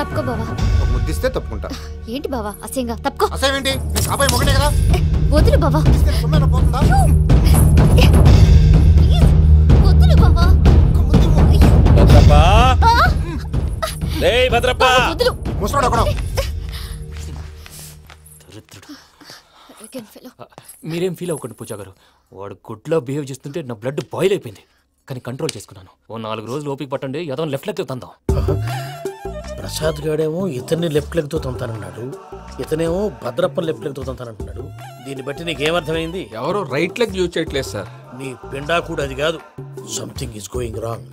తప్పుకో బావా.
ముద్దిస్తే తప్పుకుంటా.
ఏంటి బావా అసహ్యంగా? తప్పుకో.
అసహ్యం ఏంటి? అబ్బాయి మొగనే కదా.
వదులు బావా. వదులు బావా.
భద్రప్ప, రేయ్ భద్రప్ప.
వదులు.
ముసరాడు అక్కడ.
మీరేం ఫీల్ అవ్వకండి పూజా గారు. వాడు గుడ్లో బిహేవ్ చేస్తుంటే నా బ్లడ్ బాయిల్ అయిపోయింది, కానీ కంట్రోల్ చేసుకున్నాను. ఓ 4 రోజులు ఓపిక పట్టండి, ఏదో లెఫ్ట్ లెగ్ తందాం.
ప్రసాద్ గాడేమో ఇతన్ని లెఫ్ట్ లెగ్ తో తొంతానన్నాడు, ఇతనేమో భద్రప్పని లెఫ్ట్ లెగ్ తో తొంతానంటున్నాడు. దీన్ని బట్టి నీకేమర్థమైంది?
ఎవరో రైట్ లెగ్ యూజ్ చేయట్లేదు సార్.
నీ పిండా కూడా అది కాదు. Something is going wrong.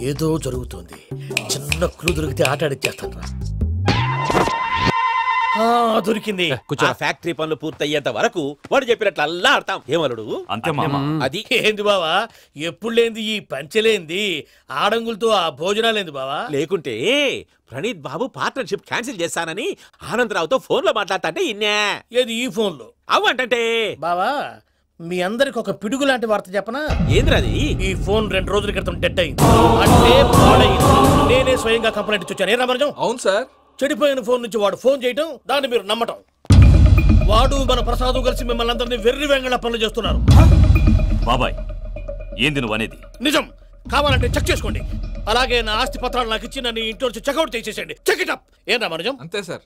ఏదో జరుగుతుంది. చిన్న క్లూ దొరికితే ఆట ఆడిచ్చేస్తాను రా. దొరికింది.
ఆ ఫ్యాక్టరీ పనులు పూర్తయ్యేంత వరకు వాడు చెప్పినట్లు అల్లా ఆడతాం. ఏమలుడు
అంతే మామ.
అది
ఏంది బావా, ఎప్పుడు లేంది ఈ పంచలేంది, ఆడంగులతో ఆ భోజనాలేంది బావా?
లేకుంటే ప్రణీత్ బాబు పార్ట్నర్షిప్ క్యాన్సిల్ చేస్తానని ఆనందరావుతో ఫోన్ లో మాట్లాడతాంటే ఇన్నే.
ఏది ఈ ఫోన్ లో?
అవ్వంటే
బావా, మీ అందరికి ఒక పిడుగు లాంటి వార్త చెప్పనా?
ఏంద్రది?
ఈ ఫోన్ 2 రోజుల క్రితం డెడ్ అయింది, అంటే పాడైంది. నేనే స్వయంగా కంప్లైంట్ ఇచ్చాను. ఏ రామరాజం?
అవును సార్.
చెడిపోయిన ఫోన్ నుంచి వాడు ఫోన్ చేయటం, దాన్ని మీరు నమ్మటం. వాడు మన ప్రసాదు కలిసి మిమ్మల్ని అందరినీ వెర్రి వెంగళ పనులు చేస్తున్నారు.
బాబాయ్, ఏంది నువ్వు అనేది?
నిజం. కావాలంటే చెక్ చేసుకోండి. అలాగే నా ఆస్తి పత్రాలు నాకు ఇచ్చి నన్ను ఇంట్లో నుంచి చెక్అౌట్ చేసేసండి. Check it up. ఏం రామరాజం?
అంతే సార్.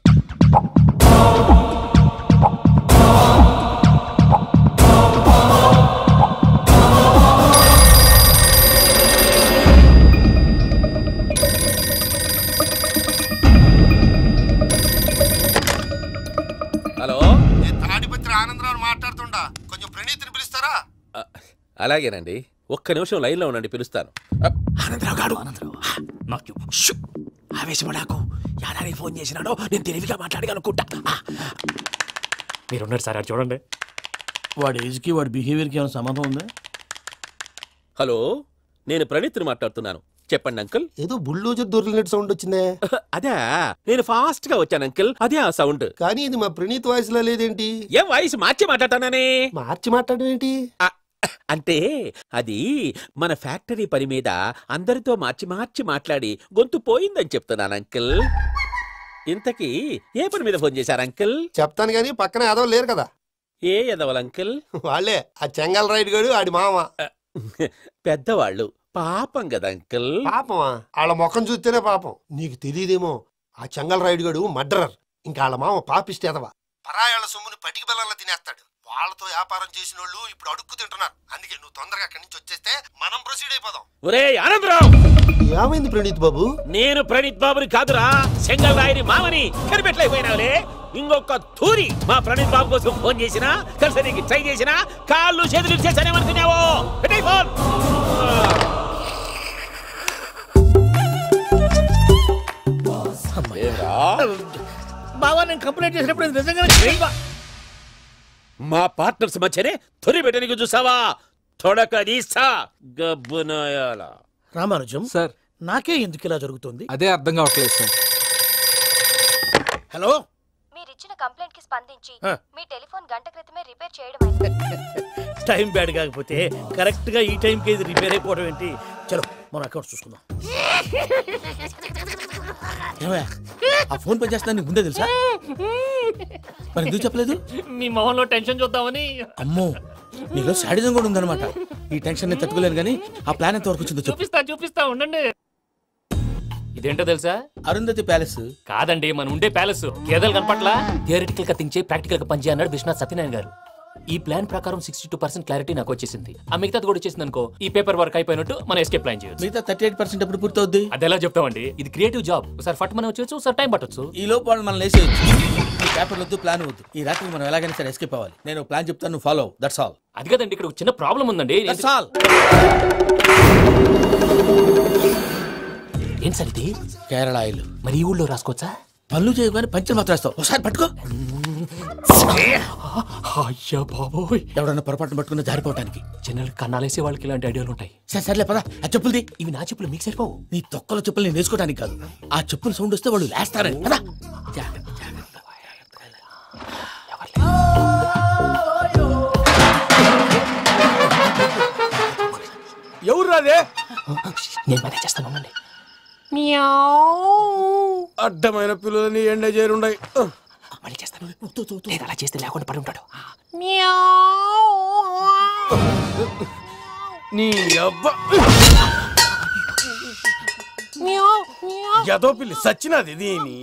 హలో,
నేను తాడిపత్రి ఆనందరావు మాట్లాడుతుండా, కొంచెం ప్రణీతిని పిలుస్తారా?
అలాగేనండి, ఒక్క నిమిషం లైన్ లో ఉండండి, పిలుస్తాను.
ఆనందరావు గాడు. ఆవేశపడాకు. యాదానికి ఫోన్ చేసినాడో నేను తెలివిగా మాట్లాడగలనుకుంటా.
మీరున్నారు సార్, చూడండి.
వాడి ఏజ్కి వాడి బిహేవియర్కి ఏమైనా సంబంధం ఉందా?
హలో, నేను ప్రణీత్ని మాట్లాడుతున్నాను. చెప్పండి అంకుల్.
ఏదో బుల్డోజర్ దొరికినట్టు సౌండ్ వచ్చిందే.
అదే, నేను ఫాస్ట్ గా వచ్చాను అంకుల్, అదే ఆ సౌండ్.
కానీ ఇది మా ప్రణీత్ వాయిస్ లో లేదేంటి?
ఏం వాయిస్ మార్చి మాట్లాడతానని?
మార్చి మాట్లాడడం ఏంటి?
అంటే అది మన ఫ్యాక్టరీ పని మీద అందరితో మార్చి మార్చి మాట్లాడి గొంతు పోయిందని చెప్తున్నాను అంకుల్. ఇంతకీ ఏ పని మీద ఫోన్ చేశారు అంకుల్?
చెప్తాను గానీ పక్కన యాదవ్ లేరు కదా.
ఏ యాదవల్ అంకుల్?
వాళ్ళే, ఆ చెంగల్ రైడ్ గడు ఆడి మామ.
పెద్దవాళ్ళు, పాపం కదా అంకుల్.
పాపమా? వాళ్ళ ముఖం చూస్తేనే పాపం. నీకు తెలియదేమో, ఆ చెంగల్ రైడ్ గడు మర్డరర్. ఇంకా వాళ్ళ మామ పాపిస్తేదవా. పరాయాళ్ళ సొమ్ముని పటికి బెల్లంలో తినేస్తాడు. వాళ్ళతో వ్యాపారం చేసిన వాళ్ళు ఇప్పుడు అడుక్కు తింటున్నారు. అందుకే నువ్వు తొందరగా అక్కడి నుంచి వచ్చేస్తే మనం ప్రొసీడ్ అయిపోదాం.
ఒరే ఆనందరావు!
ఏమైంది ప్రణీత్ బాబు?
నేను ప్రణీత్ బాబుని కాదురా, సెంగల్ రాయని మామని. కనిపెట్టలేకపోయినావులే. ఇంకొక తూరి మా ప్రణీత్ బాబు కోసం ఫోన్ చేసినా, కలిసి ట్రై చేసినా, కాళ్ళు చేతులు చేశానేమనుకున్నావో. ఫోన్
బావా, నేను కంప్లైంట్ చేసినప్పుడు నిజంగా
మా పార్ట్నర్స్ మధ్యనే తొలి పెట్టడానికి చూసావా? తొడక తీస్తా గబ్బునాయాల.
రామానుజం
సార్,
నాకే ఎందుకు ఇలా జరుగుతుంది?
అదే అర్థం కావట్లేదు సార్.
హలో,
మీరిచ్చిన కంప్లైంట్ కి స్పందించి మీ టెలిఫోన్ గంట క్రితమే రిపేర్ చేయడం.
టైం బ్యాడ్ కాకపోతే కరెక్ట్ గా ఈ టైంకి ఇది రిపేర్ అయిపోవడం ఏంటి? చలో
మన అకౌంట్ చూసుకుందాం.
ఏమయ్యా ఆ ఫోన్ పని చేస్తున్నా నీకు ముందే తెలుసా? మరి ఎందుకు చెప్పలేదు?
మీ మొహంలో టెన్షన్ చూద్దామని.
అమ్మో నీలో శాడిజం కూడా ఉందన్నమాట. ఈ టెన్షన్ నేను తట్టుకోలేను కానీ ఆ ప్లాన్ ఎంత వరకు వచ్చిందో
చూపిస్తా ఉండండి. ఇదేంటో తెలుసా?
అరుంధతి ప్యాలెస్
కాదండి, మనం ఉండే ప్యాలెస్. గేదెలు కనపట్లా? థియరిటికల్ గా థింక్ చేయి, ప్రాక్టికల్ గా పనిచేయి అన్నాడు విశ్వనాథ్ సత్యనారాయణ గారు. ఈ ప్లాన్ ప్రకారం 62% క్లారిటీ నాకు వచ్చేసింది. ఆ మిగతాది కూడా వచ్చేసింది అనుకో, ఈ పేపర్ వర్క్ అయిపోయినట్టు మనం ఎస్కేప్ ప్లాన్ చేయొచ్చు.
మిగతా 38% ఎప్పుడు పూర్తవుద్ది?
అది ఎలా చెప్తామండి? ఇది క్రియేటివ్ జాబ్. ఒకసారి ఫట్ మనం వచ్చేయచ్చు, ఒకసారి టైం పట్టొచ్చు.
ఈ లోపు వాళ్ళు మనం లేసేయచ్చు. ఈ పేపర్ వద్దు, ప్లాన్ వద్దు. ఈ రాత్రి మనం ఎలాగైనా సరే ఎస్కేప్ అవ్వాలి. నేను ప్లాన్ చెప్తాను, నువ్వు ఫాలో. That's all.
అది కదండి, ఇక్కడ ఒక చిన్న ప్రాబ్లం ఉందండి.
That's all.
ఏం సార్ ఇది?
కేరళ ఆయిల్.
మరి ఈ ఊళ్ళో రాసుకోవచ్చా?
పళ్ళు చేయగానే పంచలు మాత్రం వేస్తావు. ఒకసారి పట్టుకో.
అయ్యా బాబోయ్,
ఎవడన్నా పొరపాటును పట్టుకున్న జారిపోవటానికి.
జనరల్ కన్నాలేసే వాళ్ళకి ఇలాంటి ఐడియాలు ఉంటాయి.
సర్లే పదా. ఆ చెప్పులది.
ఇవి నా చెప్పులు మీకు సరిపోవు.
నీ తొక్కల చెప్పులు నేను వేసుకోవడానికి కాదు, ఆ చెప్పులు సౌండ్ వస్తే వాళ్ళు లేస్తారని. పదా.
ఎవరు రాదే?
నేను మేనేజ్ చేస్తాను.
అడ్డమైన పిల్లలని ఎండ చేరుండయి.
మళ్ళీ చేస్తాను. లేదు అలా చేస్తే లేకుండా పడి ఉంటాడు.
నీ అబ్బా ఎదో పిల్లి సచ్చినది దీని.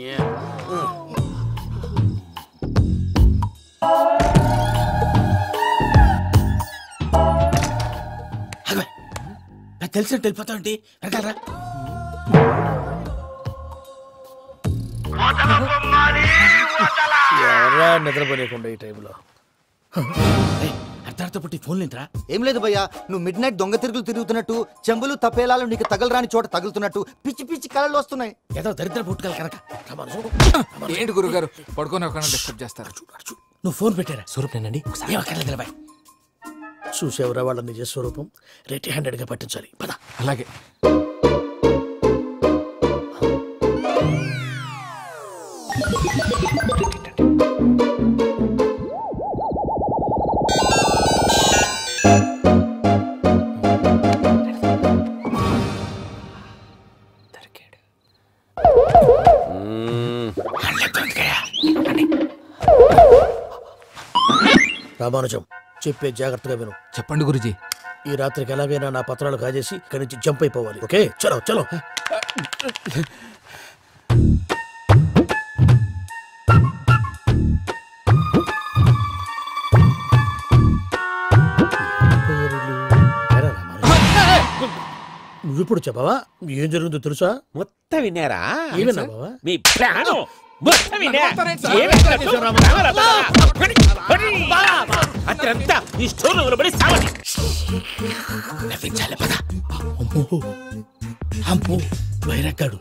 తెలిసినట్టు వెళ్ళిపోతావంటే వెనకాలరా.
ఎవరా నిద్రపోలేకుండా ఈ టైంలో?
అర్ధార్థ పుట్టి ఫోన్ లేంట్రా?
ఏం లేదు భయ్యా, నువ్వు మిడ్ నైట్ దొంగ తిరుగులు తిరుగుతున్నట్టు, చెంబులు తపేలాలు నీకు తగలరాని చోట తగులుతున్నట్టు పిచ్చి పిచ్చి కళలు వస్తున్నాయి.
ఏదో దరిద్ర పుట్టుకల కనుక.
ఏంటి గురుగారు పడుకొని ఒక డిస్టర్బ్ చేస్తారు?
నువ్వు ఫోన్ పెట్టారా?
స్వరూపేనండి.
చూసేవరా వాళ్ళ నిజ స్వరూపం. రెడీ హ్యాండెడ్ గా పట్టించాలి. పద.
అలాగే.
రామానుజం చెప్పే జాగ్రత్తగా విను.
చెప్పండి గురుజీ.
ఈ రాత్రికి ఎలాగైనా నా పత్రాలు కాజేసి ఇక్కడి నుంచి జంప్ అయిపోవాలి. ఓకే, చలో చలో. నువ్విప్పుడు చెప్పవా ఏం జరుగుతుందో తెలుసా?
మొత్తం విన్నారా?
ఏమన్నా బావా?
మీ ప్లాను మొత్తం విన్నా. అత్రంతా ఈ స్టోర్ పడి సావండి.
అమ్మో వైరక్కాడు.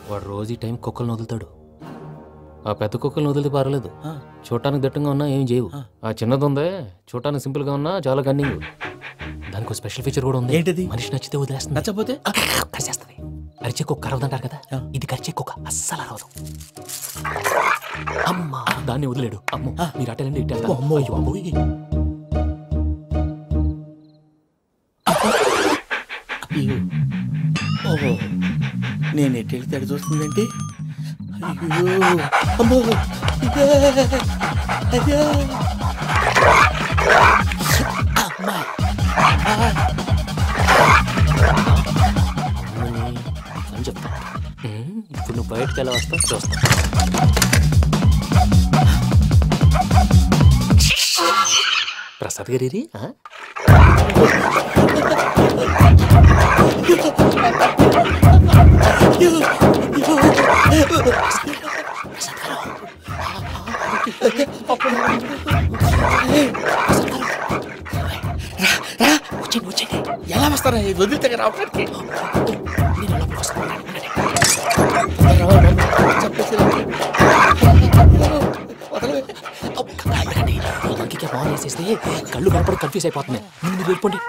వాడు రోజు ఈ టైం కుక్కలను వదులుతాడు. ఆ పెద్ద కుక్కలను వదిలితే పర్లేదు, చూడటానికి దట్టంగా ఉన్నా ఏం చేయవు. ఆ చిన్నది ఉందే చూడటానికి సింపుల్ గా ఉన్నా చాలా కన్నింగ్. దానికి స్పెషల్ ఫీచర్ కూడా ఉంది.
ఏంటిది?
మనిషి నచ్చితే వదిలేస్తుంది,
నచ్చపోతే
కరిచేస్తుంది. అరిచే కుక్క అరవదంటారు కదా, ఇది కరిచే కుక్క అస్సలు అరవదు. అమ్మా దాన్ని వదిలేడు. అమ్మో మీరు అటెండి ఇటు.
ఓహో నేను ఎటు వెళ్తే అటు చూస్తుందంటే. అయ్యో అమ్మో
అని చెప్తా. ఇప్పుడు నువ్వు బయటకు ఎలా వస్తావు చూస్తా. ప్రసాద్ గారి
ఎలా వస్తారా? వదిలితే రావడానికి
వేసేస్తే కళ్ళు కనపడి కన్ఫ్యూజ్ అయిపోతున్నాయి. మీరు వెళ్ళిపోండి.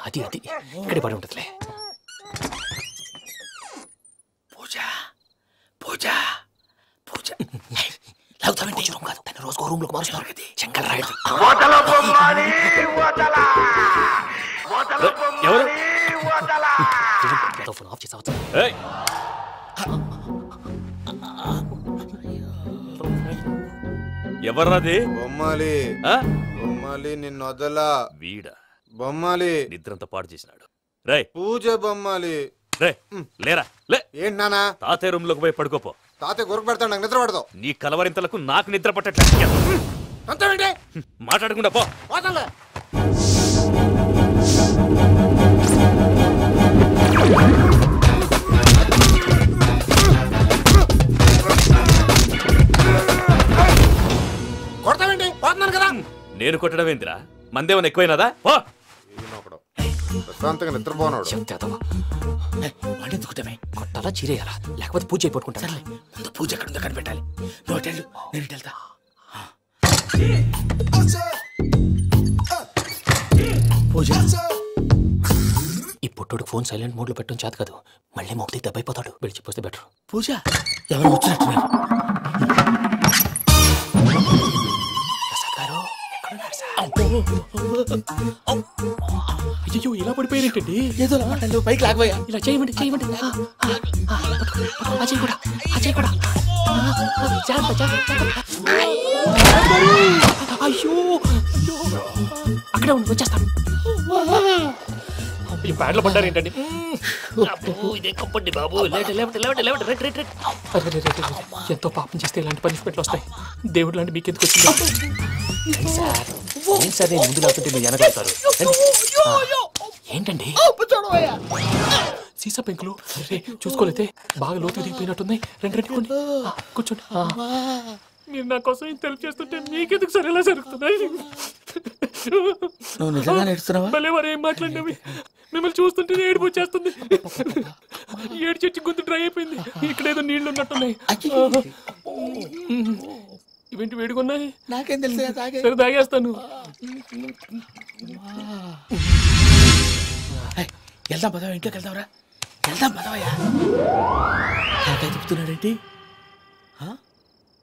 అది అది ఇక్కడే పడి ఉంటుందిలే.
పూజ పూజ పూజ
లాగుతామంటే రూమ్ కాదు, తన రోజుకో రూమ్ లోకి మారుస్తున్నారు కదా. చెంకల్ రాయుడు
ఎవరు
ఫోన్ ఆఫ్ చేసావచ్చు.
ఎవర్రాది?
బొమ్మాలి. బొమ్మాలి నిన్ను వదలా.
వీడా
బొమ్మాలి
నిద్రంతా పాడు చేసినాడు. రే
పూజ బొమ్మాలి.
రే లేరా లే.
ఏంటి నానా?
తాతయ్య రూమ్ లోకి పోయి పడుకోపో.
తాతయ్య గురకు పెడతాడు, నాకు నిద్ర పడతావు.
నీ కలవరింతలకు నాకు నిద్ర పట్టట్లేదు. మాట్లాడకుండా పో.
కొడతావేంటి? పోతున్నాను కదా.
నేను కొట్టడం ఏంటిరా? మందేమన్నా ఎక్కువైనదా?
ప్రశాంతంగా నిద్రపోనాడు.
కొట్టాలా చీరేయాలా లేకపోతే పూజ అయిపోట్టుకుంటా.
ముందు పూజ ఎక్కడ ఉందో కనిపెట్టాలి. నువ్వు వెళ్ళు, నేను వెళ్తా.
పూజ ఈ పుట్టుడికి ఫోన్ సైలెంట్ మోడ్ లో పెట్టడం చేత కాదు. మళ్ళీ మొక్కి దెబ్బైపోతాడు. విడిచిపోతే బెటర్.
పూజ ఎవరు వచ్చినట్టున్నారు?
అయ్యో ఇలా పడిపోయినట్టండి.
ఏదో పైకి లాగబోయా.
ఇలా చేయమండి చేయమండి. అజయ్ కూడా అజయ్ కూడా అయ్యో అక్కడే ఉండి వచ్చేస్తాను. ఈ బ్యాడ్లో పడ్డారు ఏంటండి? ఇదే కప్పండి బాబు. ఎంతో పాపం చేస్తే ఇలాంటి పనిష్మెంట్లు వస్తాయి. దేవుడు లాంటి మీకు ఎందుకు వచ్చింది సార్? నేను ముందు లేకుంటే మీరు వెనకాడతారు. ఏంటండి సీసా పెంకులు చూసుకోలేతే బాగా లోతు దిగిపోయినట్టున్నాయి. రెండు రెండు కూర్చోండి. మీరు నా కోసం ఇంత హెల్ప్ చేస్తుంటే మీకెందుకు సరే ఎలా జరుగుతున్నాయి? భలే వారు ఏం మాట్లాడినవి. మిమ్మల్ని చూస్తుంటే ఏడుపు వచ్చేస్తుంది. ఏడు చెట్టు గొంతు డ్రై అయిపోయింది. ఇక్కడ ఏదో నీళ్లు ఉన్నట్టున్నాయి. ఇవేంటి వేడుకున్నాయి?
నాకేం తెలుసు.
సరే తాగేస్తాను.
వెళ్దాం పదవా, ఇంట్లోకి వెళ్దాంరా. వెళ్దాం పదవయ్యా. నాకై చెప్తున్నాడేంటి?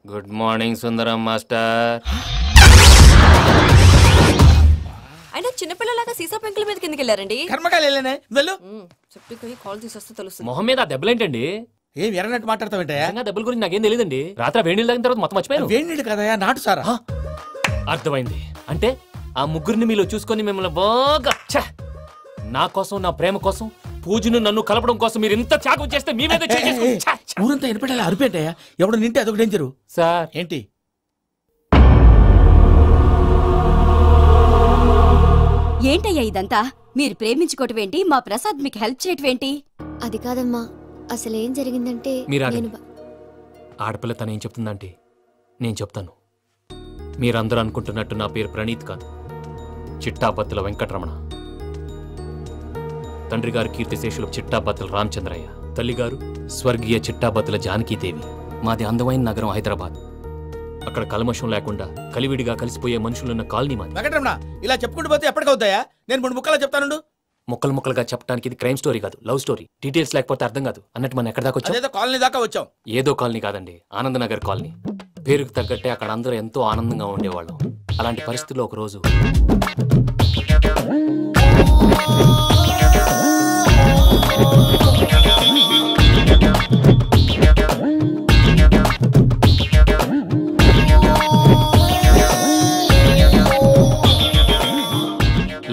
గుడ్ మార్నింగ్ సుందరం మాస్టర్.
అయినా చిన్నపిల్లలాగా సీసా పెంకుల మీద కిందకి వెళ్ళారండి.
కర్మకాయలు వెళ్ళానే. వెళ్ళు.
చెప్పి కాల్ తీసేస్తే తెలుస్తుంది.
మొహం మీద దెబ్బలేంటండి?
ఏం ఎర్రనట్టు మాట్లాడతావేంటయ్యా?
దెబ్బల గురించి నాకేం తెలియదండి. రాత్రి వేడి నీళ్ళు తాగిన తర్వాత మొత్తం మర్చిపోయాను.
వేడి నీళ్ళు కదయా, నాటు సారా.
అర్థమైంది. అంటే ఆ ముగ్గురిని మీలో చూసుకొని మిమ్మల్ని బాగా నా కోసం నా ప్రేమ కోసం పూజను నన్ను కలపడం కోసం మీరు ఇంత త్యాగం చేస్తే మీ మీద
ఊరంతా ఎనపెట్టాలి. అరిపేటయ్యా, ఎవడు నింటే అదొక డేంజరు.
సార్
ఏంటి?
ఏంటయ్యా ఇదంతా? మీరు ప్రేమించుకోవటం ఏంటి? మా ప్రసాద్ మీకు హెల్ప్ చేయటం ఏంటి?
అది కాదమ్మా, అసలు ఏం జరిగిందంటే
ఆడపిల్ల తను ఏం చెప్తుందంటే నేను చెప్తాను. మీరందరూ అనుకుంటున్నట్టు నా పేరు ప్రణీత్ కాదు, చిట్టాపత్తుల వెంకటరమణ. తండ్రి గారు కీర్తిశేషులు చిట్టాపత్తుల రామచంద్రయ్య, తల్లిగారు స్వర్గీయ చిట్టాపత్తుల జానకీదేవి. మాది అందమైన నగరం హైదరాబాద్. అక్కడ కల్మషం లేకుండా కలివిడిగా కలిసిపోయే మనుషులున్న కాలనీ మాది.
వెంకటరమణ ఇలా చెప్పుకుంటూ పోతే ఎప్పటికవుతాయా? నేను మూడు ముక్కలా చెప్తాను.
ముక్కలు ముక్కలుగా చెప్పడానికి ఇది క్రైమ్ స్టోరీ కాదు, లవ్ స్టోరీ. డీటెయిల్స్ లేకపోతే అర్థం కాదు. అన్నట్టు మనం ఎక్కడ దాకా వచ్చాం?
ఏదో కాలనీ దాకా వచ్చాం.
ఏదో కాలనీ కాదండి, ఆనందనగర్ కాలనీ. పేరుకు తగ్గట్టే అక్కడ అందరూ ఎంతో ఆనందంగా ఉండేవాళ్ళం. అలాంటి పరిస్థితుల్లో ఒక రోజు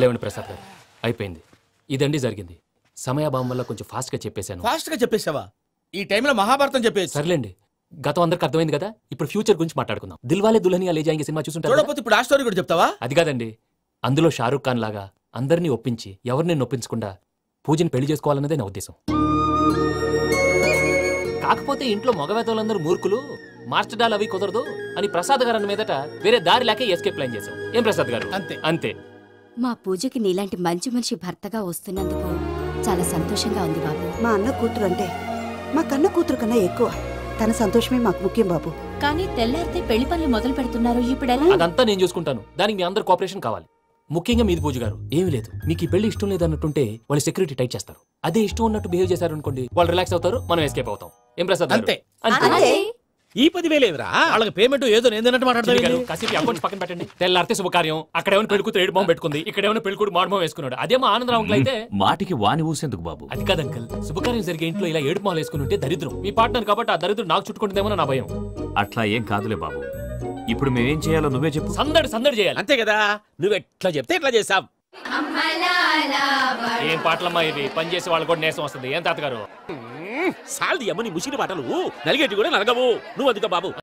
లేవండి ప్రసాద్ గారు, అయిపోయింది. ఇదండి జరిగింది. సమయాభావం వల్ల కొంచెం ఫాస్ట్ గా చెప్పేశాను.
ఫాస్ట్ గా చెప్పేసావా? ఈ టైంలో మహాభారతం చెప్పేసి.
సర్లేండి, గతం అందరికి అర్థమైంది కదా. ఇప్పుడు ఫ్యూచర్ గురించి మాట్లాడుకుందాం. దిల్వాలే దుల్హనియా లే జాయేంగే సినిమా చూసుంటారు.
చూడకపోతే ఇప్పుడు ఆ స్టోరీ కూడా చెప్తావా?
అది కాదండి, అందులో షారూక్ ఖాన్ లాగా అందరినీ ఒప్పించి ఎవరిని నొప్పించకుండా పూజని పెళ్లి చేసుకోవాలన్నదే నా ఉద్దేశం. కాకపోతే ఇంట్లో మగవేతలందరూ మూర్ఖులు, మార్చడాలు అవి కుదరదు అని ప్రసాద్ గారు అన్న మీదట వేరే దారి లేక ఎస్కేప్ ప్లాన్ చేశాం. ఏం ప్రసాద్ గారు?
అంతే
అంతే.
మా పూజకి నీలాంటి మంచి మనిషి భర్తగా వస్తున్నందుకు చాలా సంతోషంగా ఉంది బాబు.
మా అన్న కూతురు అంటే మా కన్న కూతురు కన్నా ఎక్కువ. తన సంతోషమే మాకు ముఖ్యం బాబు.
కానీ తెల్లారితే పెళ్లి పనులు మొదలు పెడుతున్నారు, ఇప్పుడు ఎలా?
అదంతా నేను చూసుకుంటాను. దానికి మీ అందరు కోఆపరేషన్ కావాలి. ముఖ్యంగా మీది పూజ గారు. ఏమీ లేదు, మీకు ఈ పెళ్లి ఇష్టం లేదన్నట్టుంటే వాళ్ళు సెక్యూరిటీ టైట్ చేస్తారు. అదే ఇష్టం ఉన్నట్టు బిహేవ్ చేశారు అనుకోండి, వాళ్ళు రిలాక్స్ అవుతారు, మనం ఎస్కేప్ అవుతాం. ఏం ప్రసాద్?
అంతే.
ఈ 10,000 ఏమిరా?
వాళ్ళకి పేమెంట్ ఏదో నేను మాట్లాడతాను.
కాసేపు అకౌంట్స్ పక్కన పెట్టండి. తెల్లారితే శుభకార్యం, అక్కడేమైనా పెళ్ళికూతురు ఏడు బాంబు పెట్టుకుంది, ఇక్కడేమైనా పెళ్ళికూడు మాడమం వేసుకున్నాడు. అదేమో ఆనందరావు అంకుల్ అయితే
మాటికి వాని ఊసేందుకు బాబు?
అది కాదు అంకుల్, శుభకార్యం జరిగే ఇంట్లో ఇలా ఏడు మాలు వేసుకుని ఉంటే దరిద్రం. మీ పార్ట్నర్ కాబట్టి ఆ దరిద్రం నాకు చుట్టుకుంటుందేమో నా భయం.
అట్లా ఏం కాదులే బాబు. ఇప్పుడు మేమేం చేయాలో నువ్వే చెప్పు.
సందడి సందడి చేయాలి.
అంతే కదా, నువ్వు ఎట్లా చెప్తే ఎట్లా చేసాం.
ఏం పాటలమ్మా ఇవి? పని చేసి వాళ్ళు కూడా నేసం వస్తుంది. ఏం తాతగారు?
సాల్ది అమ్మని ముసిరి మాటలు నలిగేటి కూడా నలగవు. నువ్వు అందుక బాబు.